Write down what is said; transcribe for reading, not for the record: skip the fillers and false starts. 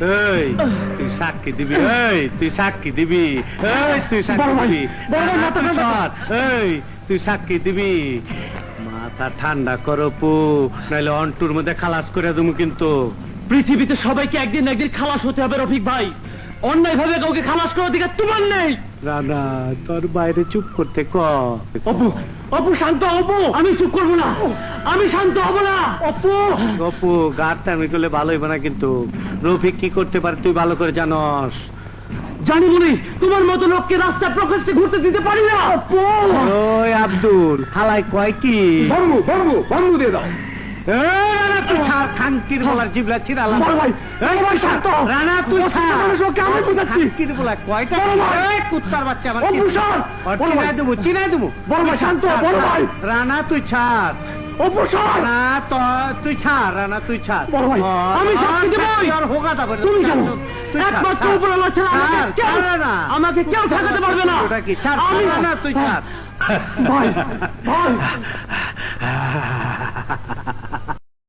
এই তুই সাক্ষী দিবি, এই তুই সাক্ষী দিবি, এই তুই সাক্ষী দিবি, এই তুই সাক্ষী দিবি। মাথা ঠান্ডা করো পু, নাহলে অন্টুর মধ্যে খালাস করে দেবো কিন্তু। পৃথিবীতে সবাইকে একদিন একদিন খালাস হতে হবে রফিক ভাই, অন্যায় ভাবে কাউকে খালাস করার অধিকার তোমার নেই। রানা তোর বাইরে চুপ করতে ক। অপু, অপু শান্ত, অপু আমি চুপ করবো না, আমি শান্ত হব না। অপু, অপু গাড়টা আমি করলে ভালো হইব না কিন্তু। রফিক কি করতে পারে তুই ভালো করে জানস। জানি বলি তোমার মতো লোককে রাস্তা প্রকাশ্যে ঘুরতে দিতে পারি না। অপু, ওই আব্দুল হালাই কয় কি বম্বু বম্বু বম্বু দিয়ে দাও। রানা তুই ছাড়, খানকির বলার জিবলা ছিড়ালাম। রানা তুই খানকির বলা কয়টা কুত্তার বাচ্চা আমার চিনাই দেবো, চিনাই দেবো। রানা তুই ছাড়, না তুই ছাড়, রানা তুই ছাড়। আমি সাক্ষী দেবই। তুমি জানো একমাত্র উপরওয়ালা ছাড়া আমাকে কেউ ঠেকাতে পারবে না। ওটা কি ছাড়, রানা তুই ছাড়। ভাই ভাই